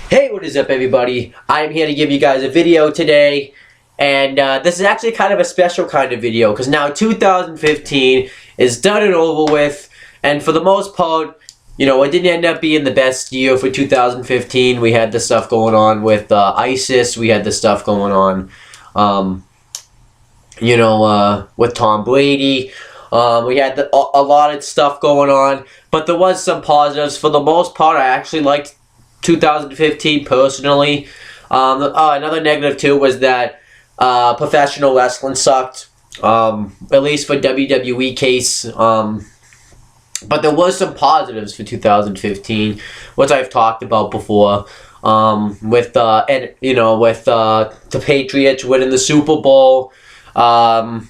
Hey, what is up everybody? I'm here to give you guys a video today, and this is actually kind of a special kind of video because now 2015 is done and over with, and for the most part, you know, it didn't end up being the best year for 2015. We had the stuff going on with ISIS, we had the stuff going on, with Tom Brady. We had a lot of stuff going on, but there was some positives. For the most part, I actually liked 2015 personally. Another negative too was that professional wrestling sucked, at least for WWE case. But there was some positives for 2015, which I've talked about before. With the Patriots winning the Super Bowl, that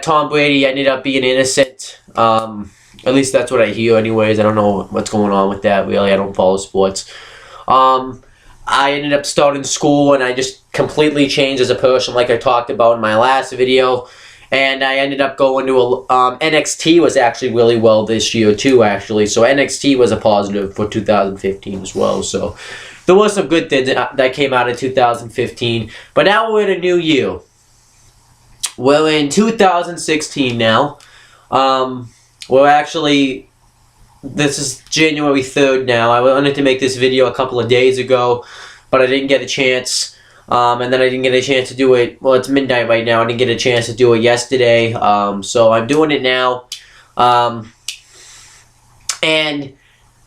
Tom Brady ended up being innocent. At least that's what I hear anyways. I don't know what's going on with that, really. I don't follow sports. I ended up starting school, and I just completely changed as a person, like I talked about in my last video. And I ended up going to NXT was actually really well this year too, actually. So NXT was a positive for 2015 as well. So there were some good things that came out of 2015. But now we're in a new year. We're in 2016 now. This is January 3rd now. I wanted to make this video a couple of days ago, but I didn't get a chance. And then I didn't get a chance to do it. Well, it's midnight right now. I didn't get a chance to do it yesterday. So I'm doing it now. And,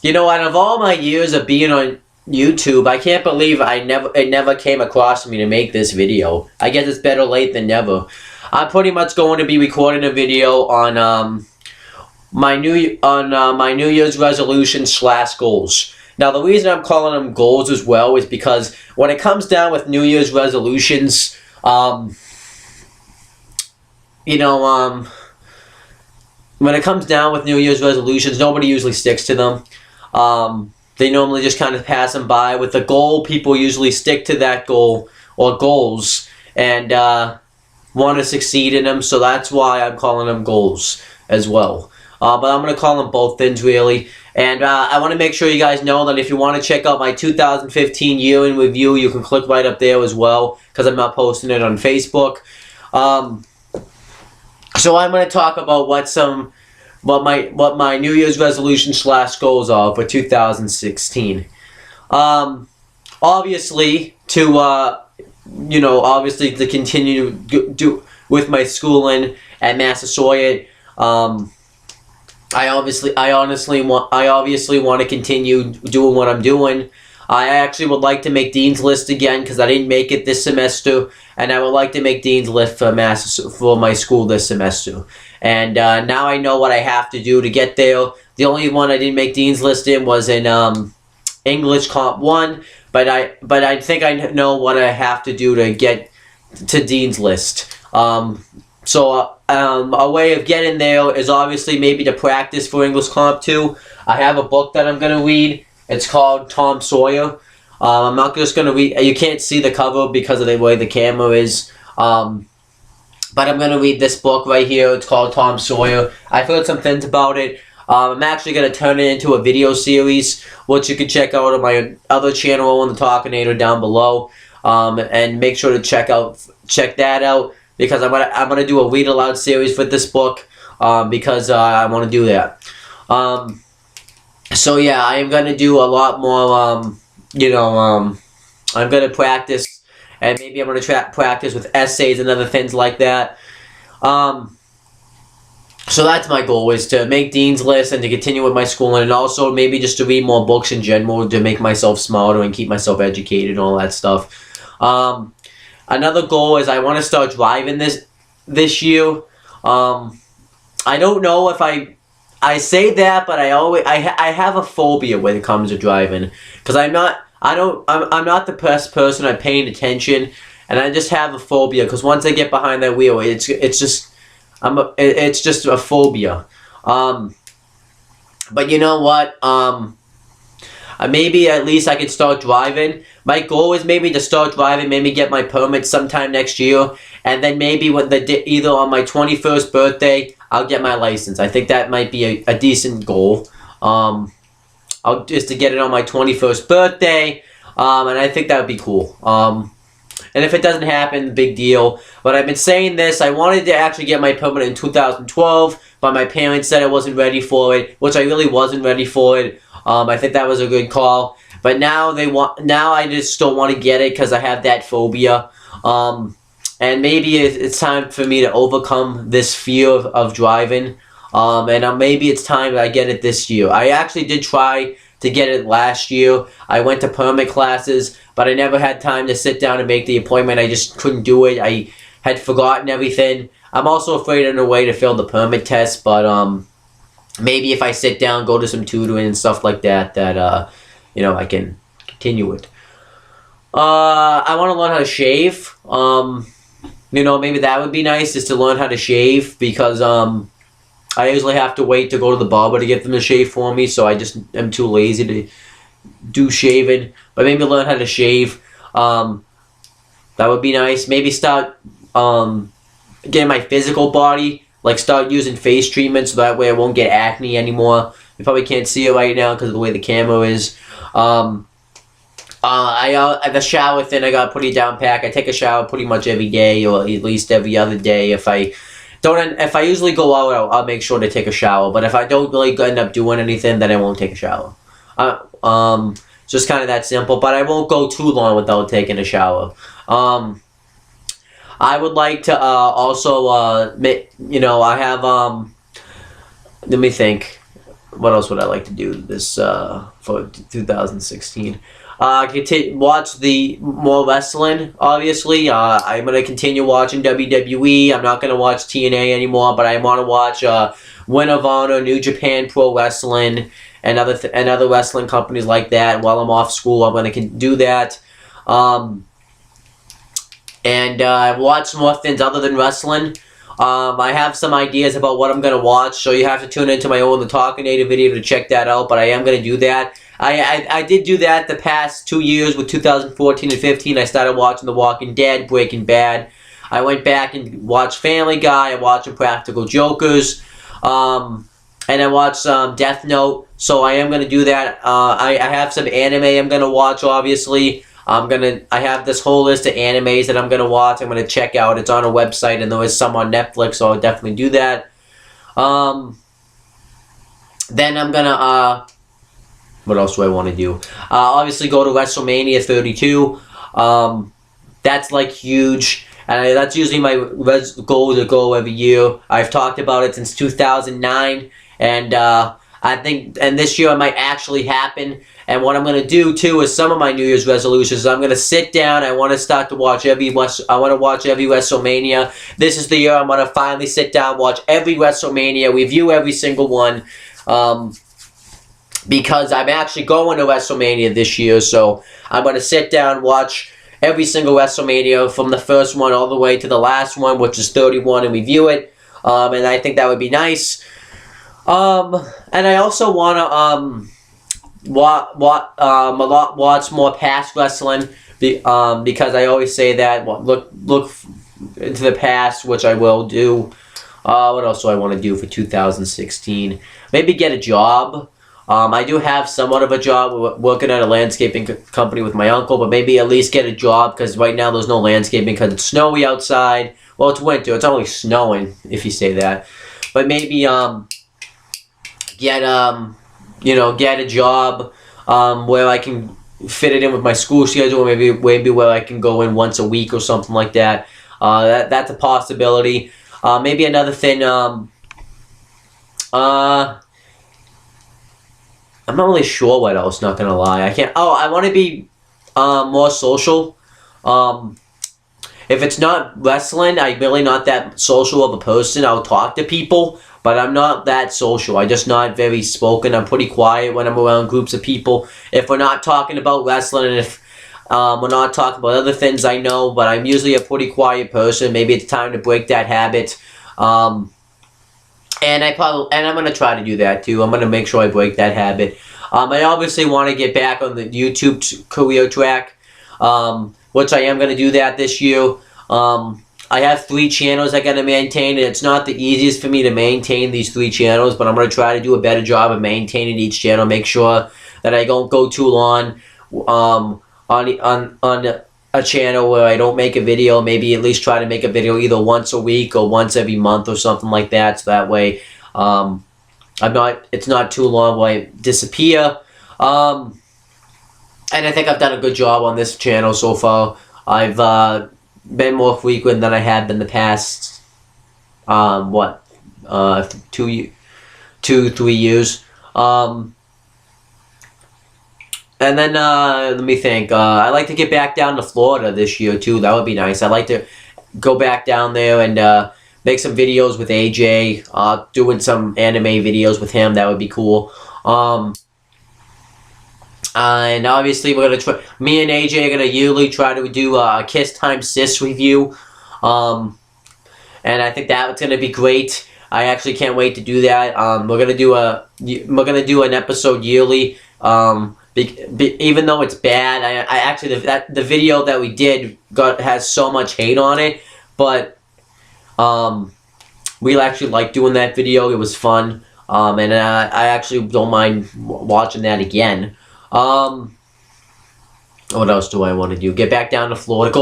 you know, out of all my years of being on YouTube, I can't believe it never came across me to make this video. I guess it's better late than never. I'm pretty much going to be recording a video on my New Year's resolution / goals. Now, the reason I'm calling them goals as well is because when it comes down with New Year's resolutions, when it comes down with New Year's resolutions, nobody usually sticks to them. They normally just kind of pass them by. With a goal, people usually stick to that goal or goals and want to succeed in them, so that's why I'm calling them goals as well. But I'm going to call them both things, really. And I want to make sure you guys know that if you want to check out my 2015 year in review, you can click right up there as well, because I'm not posting it on Facebook. So I'm going to talk about what my New Year's resolution / goals are for 2016. Obviously to continue to do with my schooling at Massasoit. I obviously want to continue doing what I'm doing. I actually would like to make Dean's List again because I didn't make it this semester, and I would like to make Dean's List for my school this semester. And now I know what I have to do to get there. The only one I didn't make Dean's List in was in English Comp 1, but I think I know what I have to do to get to Dean's List. So a way of getting there is obviously maybe to practice for English Comp 2. I have a book that I'm going to read. It's called Tom Sawyer. I'm not just going to read. You can't see the cover because of the way the camera is. But I'm going to read this book right here. It's called Tom Sawyer. I've heard some things about it. I'm actually going to turn it into a video series, which you can check out on my other channel on the Talkinator down below. And make sure to check that out, because I'm gonna do a read aloud series for this book, because I want to do that. So yeah, I am gonna do a lot more. I'm gonna practice, and maybe I'm gonna practice with essays and other things like that. So that's my goal, is to make Dean's List and to continue with my schooling, and also maybe just to read more books in general to make myself smarter and keep myself educated and all that stuff. Another goal is I want to start driving this year. I don't know if I say that, but I have a phobia when it comes to driving, because I'm not the best person at paying attention, and I just have a phobia, because once I get behind that wheel, it's just a phobia. But you know what? Maybe at least I can start driving. My goal is maybe to start driving, maybe get my permit sometime next year, and then maybe when either on my 21st birthday, I'll get my license. I think that might be a decent goal. is to get it on my 21st birthday, and I think that would be cool. And if it doesn't happen, big deal. But I've been saying this, I wanted to actually get my permit in 2012, but my parents said I wasn't ready for it, which I really wasn't ready for it. I think that was a good call. But now I just don't want to get it because I have that phobia. And maybe it's time for me to overcome this fear of driving. And maybe it's time that I get it this year. I actually did try to get it last year. I went to permit classes, but I never had time to sit down and make the appointment. I just couldn't do it. I had forgotten everything. I'm also afraid in a way to fail the permit test, but maybe if I sit down, go to some tutoring and stuff like that, you know, I can continue it. I want to learn how to shave. You know, maybe that would be nice, is to learn how to shave, because I usually have to wait to go to the barber to get them to shave for me, so I just am too lazy to do shaving. But maybe learn how to shave. That would be nice. Maybe start getting my physical body, like start using face treatment, so that way I won't get acne anymore. You probably can't see it right now because of the way the camera is. The shower thing, I gotta put it down pat. I take a shower pretty much every day, or at least every other day. If I usually go out, I'll make sure to take a shower. But if I don't really end up doing anything, then I won't take a shower. Just kind of that simple. But I won't go too long without taking a shower. I would like to also, you know, I have, let me think. What else would I like to do this for 2016? Watch the more wrestling, obviously. I'm going to continue watching WWE. I'm not going to watch TNA anymore, but I want to watch Ring of Honor, New Japan Pro Wrestling, and other wrestling companies like that. While I'm off school, I'm going to do that. And watch more things other than wrestling. I have some ideas about what I'm going to watch, so you have to tune into my own The Talking Native video to check that out, but I am going to do that. I did do that the past 2 years with 2014 and 15. I started watching The Walking Dead, Breaking Bad. I went back and watched Family Guy. I watched Impractical Jokers. And I watched Death Note. So I am going to do that. I have some anime I'm going to watch, obviously. I have this whole list of animes that I'm going to watch. I'm going to check out. It's on a website, and there is some on Netflix, so I'll definitely do that. Then I'm going to... what else do I want to do? Obviously go to WrestleMania 32. That's like huge. And that's usually my goal to go every year. I've talked about it since 2009. And I think, and this year it might actually happen. And what I'm going to do too is some of my New Year's resolutions. I'm going to sit down. I want to start to watch I want to watch every WrestleMania. This is the year I'm going to finally sit down, watch every WrestleMania, review every single one. Because I'm actually going to WrestleMania this year, so I'm going to sit down, watch every single WrestleMania from the first one all the way to the last one, which is 31, and review it. And I think that would be nice. And I also want to watch more past wrestling, because I always say that. Look into the past, which I will do. What else do I want to do for 2016? Maybe get a job. I do have somewhat of a job working at a landscaping company with my uncle, but maybe at least get a job, because right now there's no landscaping because it's snowy outside. Well, it's winter. It's only snowing, if you say that. But maybe get a job where I can fit it in with my school schedule. Maybe where I can go in once a week or something like that. That's a possibility. Maybe another thing. I'm not really sure what else, not gonna lie. I want to be more social. If it's not wrestling, I'm really not that social of a person. I'll talk to people, but I'm not that social. I'm just not very spoken. I'm pretty quiet when I'm around groups of people. If we're not talking about wrestling, and if we're not talking about other things, I know, but I'm usually a pretty quiet person. Maybe it's time to break that habit. And I'm going to try to do that too. I'm going to make sure I break that habit. I obviously want to get back on the YouTube career track, which I am going to do that this year. I have 3 channels I got to maintain, and it's not the easiest for me to maintain these 3 channels, but I'm going to try to do a better job of maintaining each channel, make sure that I don't go too long on a channel where I don't make a video. Maybe at least try to make a video either once a week or once every month or something like that. So that way, it's not too long where I disappear. And I think I've done a good job on this channel so far. I've been more frequent than I have been the past, 3 years. And then, let me think. I'd like to get back down to Florida this year, too. That would be nice. I'd like to go back down there and make some videos with AJ. Doing some anime videos with him. That would be cool. And obviously, we're going to try... Me and AJ are going to yearly try to do a Kiss Time Sis review. And I think that's going to be great. I actually can't wait to do that. We're going to do an episode yearly. Even though it's bad, I actually the video that we did has so much hate on it, but we actually liked doing that video. It was fun, and I actually don't mind watching that again. What else do I want to do? Get back down to Florida.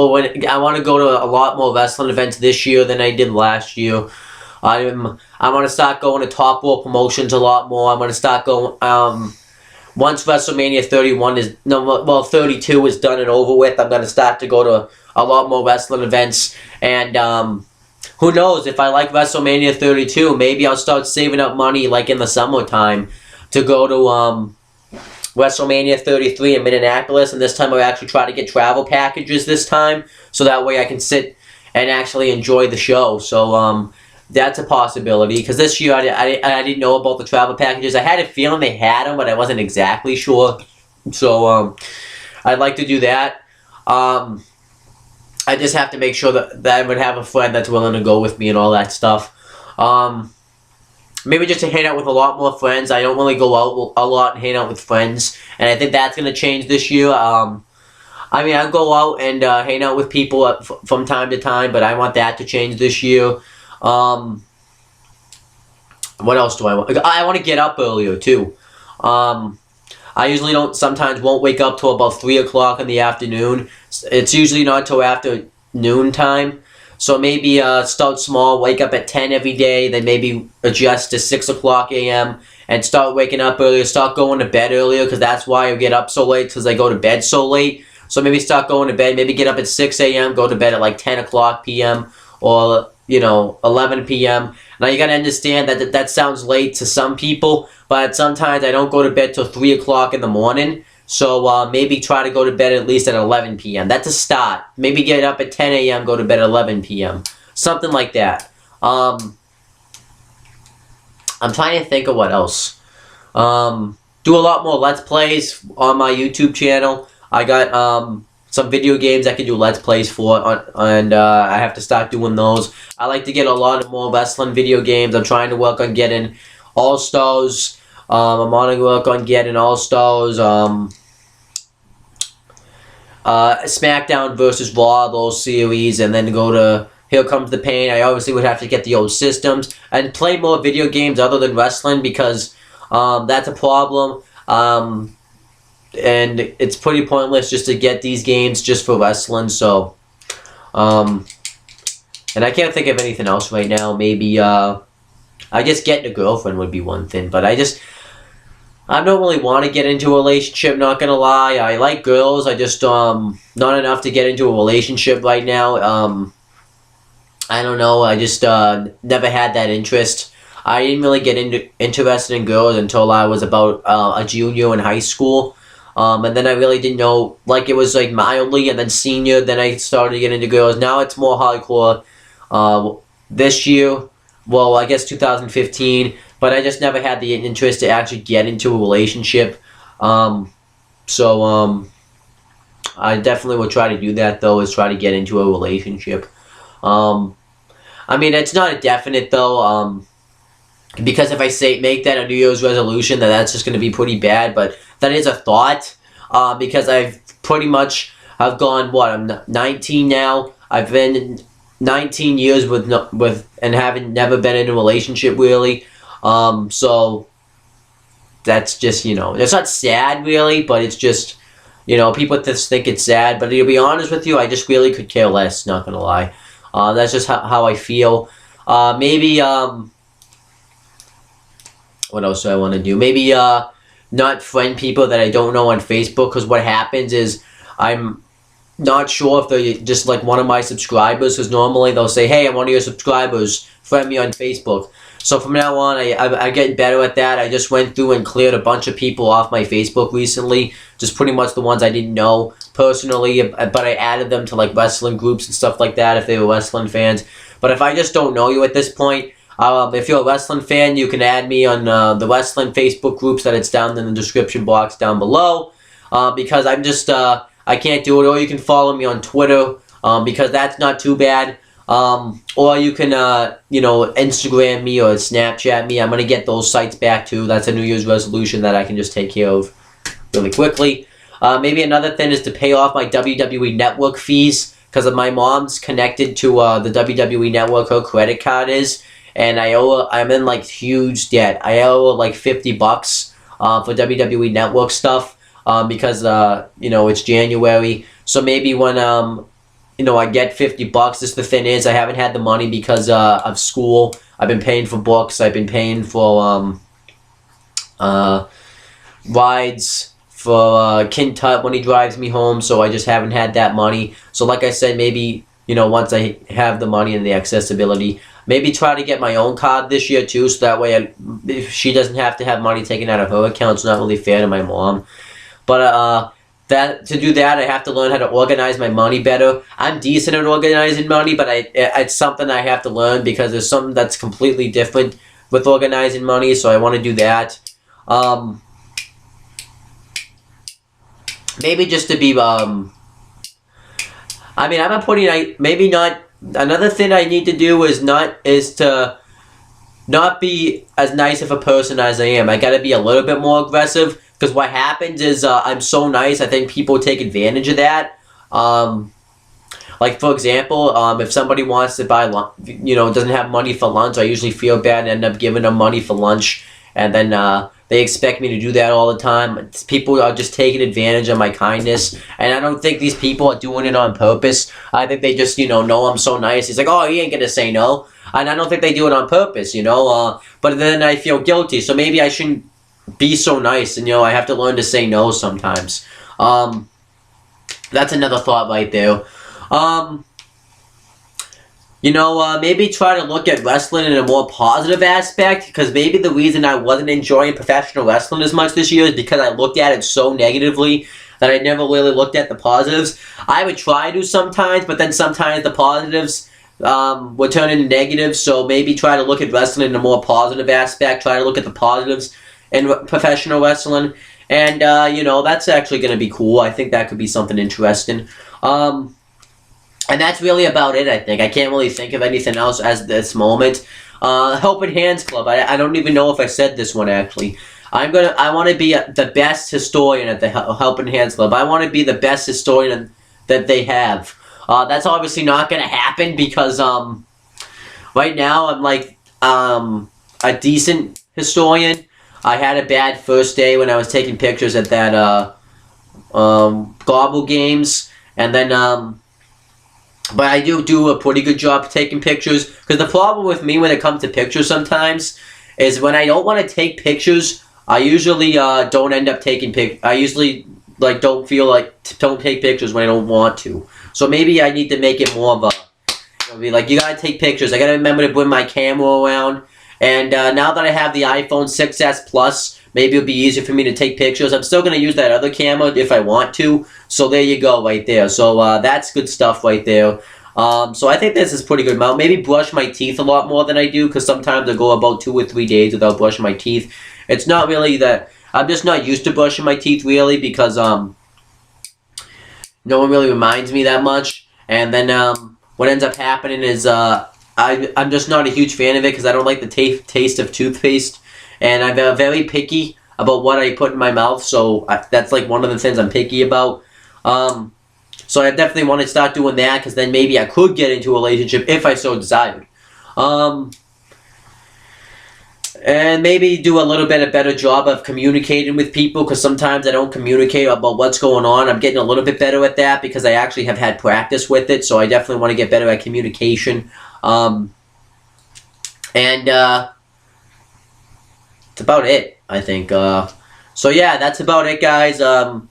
I want to go to a lot more wrestling events this year than I did last year. I want to start going to Top World Promotions a lot more. I'm going to start going. Once WrestleMania 32 is done and over with, I'm going to start to go to a lot more wrestling events. And who knows, if I like WrestleMania 32, maybe I'll start saving up money like in the summertime to go to WrestleMania 33 in Minneapolis. And this time I'll actually try to get travel packages this time, so that way I can sit and actually enjoy the show. So that's a possibility, because this year I didn't know about the travel packages. I had a feeling they had them, but I wasn't exactly sure. So I'd like to do that. I just have to make sure that I would have a friend that's willing to go with me and all that stuff. Maybe just to hang out with a lot more friends. I don't really go out a lot and hang out with friends, and I think that's going to change this year. I mean, I go out and hang out with people from time to time, but I want that to change this year. What else do I want? I want to get up earlier too. I usually sometimes won't wake up till about 3 o'clock in the afternoon. It's usually not till after noon time. So maybe start small, wake up at 10 every day, then maybe adjust to 6 o'clock a.m. and start waking up earlier, start going to bed earlier, because that's why I get up so late, because I go to bed so late. So maybe start going to bed, maybe get up at 6 a.m., go to bed at like 10 o'clock p.m. or 11 p.m. Now you gotta understand that sounds late to some people, but sometimes I don't go to bed till 3 o'clock in the morning. So maybe try to go to bed at least at 11 p.m. That's a start. Maybe get up at 10 a.m., go to bed at 11 p.m. Something like that. I'm trying to think of what else. Do a lot more Let's Plays on my YouTube channel. I got some video games I can do Let's Plays for, and I have to start doing those. I like to get a lot of more wrestling video games. I'm trying to work on getting All-Stars. I'm on to work on getting All-Stars. SmackDown versus Raw, those series, and then go to Here Comes the Pain. I obviously would have to get the old systems and play more video games other than wrestling, because that's a problem. And it's pretty pointless just to get these games just for wrestling. So, and I can't think of anything else right now. Maybe, I guess getting a girlfriend would be one thing, but I don't really want to get into a relationship, not gonna lie. I like girls, I just, not enough to get into a relationship right now. I don't know, I just, never had that interest. I didn't really get interested in girls until I was about, a junior in high school. And then I really didn't know, like, it was, like, mildly, and then senior, then I started to get into girls. Now it's more hardcore, this year, well, I guess 2015, but I just never had the interest to actually get into a relationship. I definitely will try to do that, though, is try to get into a relationship. I mean, it's not a definite, though, because if I make that a New Year's resolution, then that's just going to be pretty bad, but that is a thought, because I've gone, what, I'm 19 now, I've been 19 years and haven't never been in a relationship, really, so that's just, you know, it's not sad really, but it's just, you know, people just think it's sad. But to be honest with you, I just really could care less, not gonna lie. That's just how I feel. Maybe, what else do I want to do? Maybe, not friend people that I don't know on Facebook, because what happens is I'm not sure if they're just like one of my subscribers, because normally they'll say, hey, I'm one of your subscribers, friend me on Facebook. So from now on, I'm getting better at that. I just went through and cleared a bunch of people off my Facebook recently, just pretty much the ones I didn't know personally, but I added them to like wrestling groups and stuff like that if they were wrestling fans. But if I just don't know you at this point, if you're a wrestling fan, you can add me on the wrestling Facebook groups that it's down in the description box down below, because I'm just, I can't do it. Or you can follow me on Twitter, because that's not too bad. Or you can, you know, Instagram me or Snapchat me. I'm going to get those sites back too. That's a New Year's resolution that I can just take care of really quickly. Maybe another thing is to pay off my WWE Network fees, because my mom's connected to the WWE Network, her credit card is, and I'm in like huge debt. I owe her like $50 for WWE Network stuff, because, you know, it's January. So maybe when, you know, I get $50. Just the thing is, I haven't had the money because of school. I've been paying for books. I've been paying for rides for Kin Tut when he drives me home. So I just haven't had that money. So like I said, maybe, you know, once I have the money and the accessibility, maybe try to get my own card this year too. So that way, if she doesn't have to have money taken out of her account, it's not really fair to my mom. But to do that, I have to learn how to organize my money better. I'm decent at organizing money, but it's something I have to learn, because there's something that's completely different with organizing money, so I want to do that. Maybe just to be, I mean, I'm not putting, maybe not, another thing I need to do is to not be as nice of a person as I am. I gotta be a little bit more aggressive. Because what happens is, I'm so nice, I think people take advantage of that. Like, for example, if somebody wants to buy lunch, you know, doesn't have money for lunch, I usually feel bad and end up giving them money for lunch. And then they expect me to do that all the time. People are just taking advantage of my kindness. And I don't think these people are doing it on purpose. I think they just, you know I'm so nice. He's like, oh, he ain't going to say no. And I don't think they do it on purpose, you know. But then I feel guilty. So maybe I shouldn't be so nice, and, you know, I have to learn to say no sometimes. That's another thought right there. You know, maybe try to look at wrestling in a more positive aspect, because maybe the reason I wasn't enjoying professional wrestling as much this year is because I looked at it so negatively that I never really looked at the positives. I would try to sometimes, but then sometimes the positives would turn into negatives, so maybe try to look at wrestling in a more positive aspect, try to look at the positives in professional wrestling, and, you know, that's actually going to be cool. I think that could be something interesting. And that's really about it, I think. I can't really think of anything else at this moment. Helping Hands Club. I don't even know if I said this one, actually. I want to be the best historian at the Helping Hands Club. I want to be the best historian that they have. That's obviously not going to happen, because, right now I'm like, a decent historian. I had a bad first day when I was taking pictures at that, Gobble Games, and then, but I do a pretty good job taking pictures, because the problem with me when it comes to pictures sometimes is when I don't want to take pictures, I usually, don't end up taking I usually, like, don't take pictures when I don't want to. So maybe I need to make it more of a, be like, you gotta take pictures. I gotta remember to bring my camera around. And now that I have the iPhone 6s Plus, maybe it'll be easier for me to take pictures. I'm still going to use that other camera if I want to. So there you go right there. So that's good stuff right there. So I think this is pretty good amount. Maybe brush my teeth a lot more than I do, because sometimes I go about 2 or 3 days without brushing my teeth. It's not really that... I'm just not used to brushing my teeth, really, because no one really reminds me that much. And then what ends up happening is... I'm just not a huge fan of it, because I don't like the taste of toothpaste, and I'm very picky about what I put in my mouth, so that's like one of the things I'm picky about. So I definitely want to start doing that, because then maybe I could get into a relationship if I so desired. And And maybe do a little bit of better job of communicating with people, because sometimes I don't communicate about what's going on. I'm getting a little bit better at that because I actually have had practice with it, so I definitely want to get better at communication. That's about it, I think. So yeah, that's about it, guys.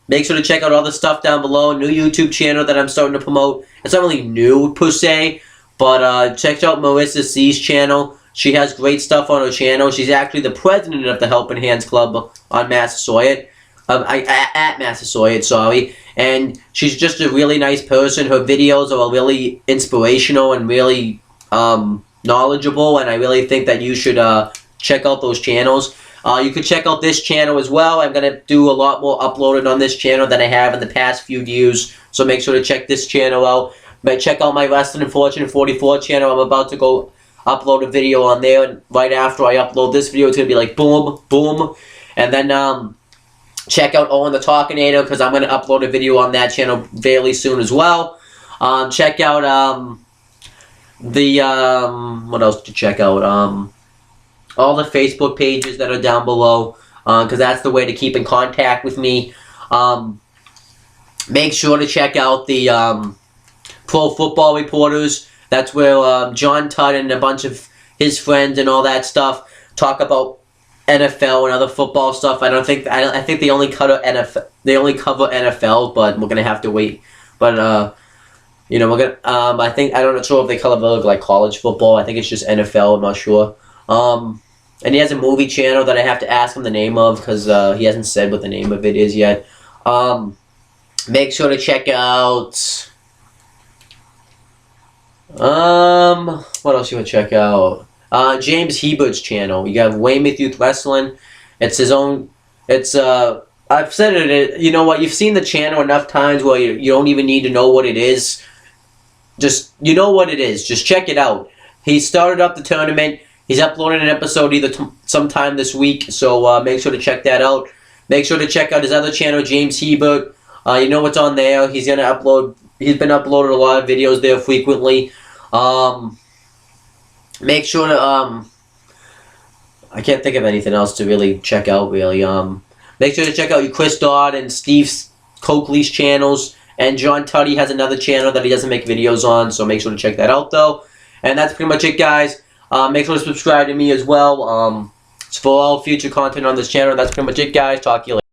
Make sure to check out all the stuff down below. New YouTube channel that I'm starting to promote. It's not really new, per se, but check out Marissa C's channel. She has great stuff on her channel. She's actually the president of the Helping Hands Club on Massasoit. At Massasoit, sorry. And she's just a really nice person. Her videos are really inspirational and really knowledgeable, and I really think that you should check out those channels. You can check out this channel as well. I'm going to do a lot more uploaded on this channel than I have in the past few years, so make sure to check this channel out. But check out my Wrestling and Fortune 44 channel. I'm about to go upload a video on there, and right after I upload this video, it's going to be like boom, boom. And then check out Owen the Talkinator, because I'm going to upload a video on that channel fairly soon as well. Check out what else to check out? All the Facebook pages that are down below, because that's the way to keep in contact with me. Make sure to check out the Pro Football Reporters. That's where John Tudd and a bunch of his friends and all that stuff talk about NFL and other football stuff. I think they only cover NFL. They only cover NFL, but we're gonna have to wait. But you know, we're gonna. I'm not sure if they cover like college football. I think it's just NFL. I'm not sure. And he has a movie channel that I have to ask him the name of, because he hasn't said what the name of it is yet. Make sure to check out. What else you want to check out? James Hebert's channel. You have Weymouth Youth Wrestling. It's his own. It's I've said it. You know what? You've seen the channel enough times where you don't even need to know what it is. Just you know what it is. Just check it out. He started up the tournament. He's uploading an episode either sometime this week, so make sure to check that out. Make sure to check out his other channel, James Hebert. You know what's on there. He's gonna upload. He's been uploading a lot of videos there frequently. Make sure to I can't think of anything else to really check out. Really, make sure to check out Chris Dodd and Steve Coakley's channels. And John Tuddy has another channel that he doesn't make videos on, so make sure to check that out though. And that's pretty much it, guys. Make sure to subscribe to me as well. For all future content on this channel. That's pretty much it, guys. Talk to you later.